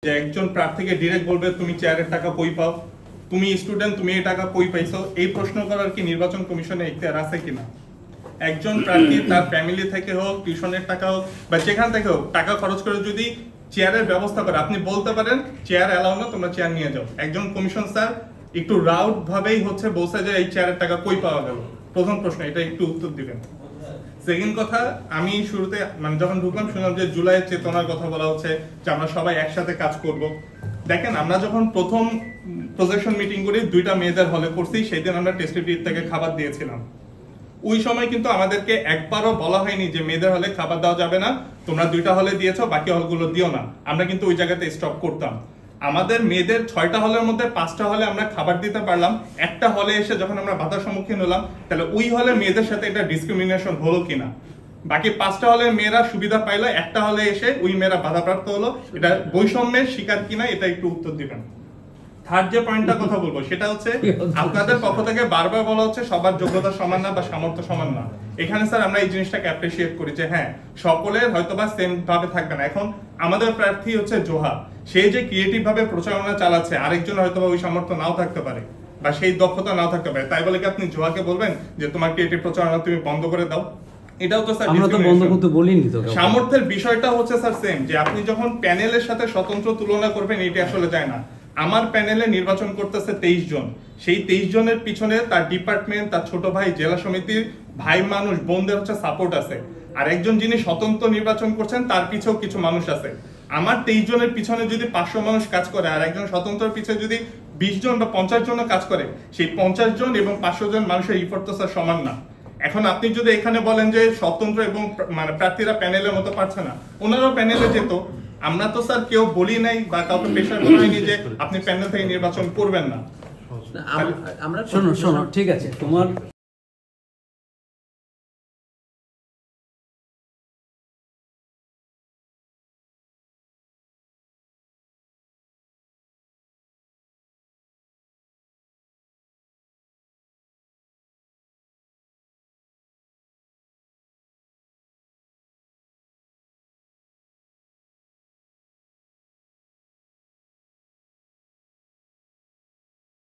যে একজন প্রার্থীকে ডিরেক্ট বলবে তুমি চেয়ারের টাকা কই পাও, তুমি স্টুডেন্ট, তুমি এই টাকা কই পাইছো, এই প্রশ্ন করার কি নির্বাচন কমিশনে ইখতিয়ার আছে কিনা? একজন প্রার্থী তার ফ্যামিলি থেকে হোক, টিউশনের টাকা হোক বা যেখান থেকে হোক টাকা খরচ করে যদি চেয়ারের ব্যবস্থা করে, আপনি বলতে পারেন চেয়ার এলাও না, তোমরা চেয়ার নিয়ে যাও। একজন কমিশন স্যার একটু রাউট ভাবেই বলছে যে এই চেয়ারের টাকা কই পাওয়া গেল। প্রথম প্রশ্ন, এটা একটু উত্তর দিবেন। সেকেন্ড কথা, আমি শুরুতে যখন ঢুকলাম শুনলাম যে জুলাইয়ের চেতনার কথা বলা হচ্ছে যে আমরা সবাই একসাথে কাজ করব। দেখেন, আমরা যখন প্রথম প্রজেকশন মিটিং করি 2টা মেয়েদের হলে করছি, সেই দিন আমরা টেস্টিভিটি থেকে খাবার দিয়েছিলাম। ওই সময় কিন্তু আমাদেরকে একবারও বলা হয়নি যে মেয়েদের হলে খাবার দেওয়া যাবে না, তোমরা 2টা হলে দিয়েছো, বাকি হলগুলো দিও না। আমরা কিন্তু ওই জায়গাতে স্টপ করতাম। আমাদের মেয়েদের 6টা হলের মধ্যে 5টা হলে আমরা খাবার দিতে পারলাম। একটা হলে এসে যখন আমরা বাধার সম্মুখীন হলাম, তাহলে ওই হলে মেয়েদের সাথে এটা ডিসক্রিমিনেশন হলো কিনা? বাকি 5টা হলে মেয়েরা সুবিধা পাইলো, একটা হলে এসে ওই মেয়েরা বাধাপ্রাপ্ত হলো, এটা বৈষম্যের শিকার কিনা? এটা একটু উত্তর দিবেন। থার্ড যে পয়েন্টটা কথা বলবো সেটা হচ্ছে, আপনাদের পক্ষ থেকে বারবার বলা হচ্ছে সবার যোগ্যতা সমান না বা সামর্থ্য সমান না। এখানে স্যার আমরা এই জিনিসটাকে অ্যাপ্রিশিয়েট করি যে হ্যাঁ, সকলের হয়তোবা সেম ভাবে থাকবে না। এখন আমাদের প্রার্থী হচ্ছে জোহা, সে যে ক্রিয়েটিভ ভাবে প্রচারণা চালাচ্ছে, আরেকজন হয়তোবা ওই সামর্থ্য নাও থাকতে পারে বা সেই দক্ষতা নাও থাকতে পারে। তাই বলে কি আপনি জোহাকে বলবেন যে তোমার ক্রিয়েটিভ প্রচারণা তুমি বন্ধ করে দাও? এটাও তো স্যার আমরা তো বন্ধ করতে বলিনি তো। সামর্থ্যের বিষয়টা হচ্ছে স্যার সেম, যে আপনি যখন প্যানেলের সাথে স্বতন্ত্র তুলনা করবেন, এটা আসলে যায় না। আমার প্যানেলে নির্বাচন করতেছে 23 জন, সেই 23 জনের পিছনে তার ডিপার্টমেন্ট, তার ছোট ভাই, জেলা সমিতির ভাই মানুষ, বোনদের হচ্ছে সাপোর্ট আছে। আর একজন যিনি স্বতন্ত্র নির্বাচন করছেন তার পিছেও কিছু মানুষ আছে। আমার 23 জনের পিছনে যদি 500 মানুষ কাজ করে, আর একজন স্বতন্ত্রের পিছনে যদি 20 জন বা 50 জন কাজ করে, সেই 50 জন এবং 500 জন মানুষের ইফোর্ট তো স্যার সমান না। এখন আপনি যদি এখানে বলেন যে স্বতন্ত্র এবং প্রার্থীরা প্যানেলের মতো পারছে না, ওনারাও প্যানেলে যেত। আমরা তো স্যার কেউ বলি নাই বা কাউকে প্রেশার করিনি যে আপনি প্যানেল থেকে নির্বাচন করবেন না। আমরা শোনো ঠিক আছে, তোমার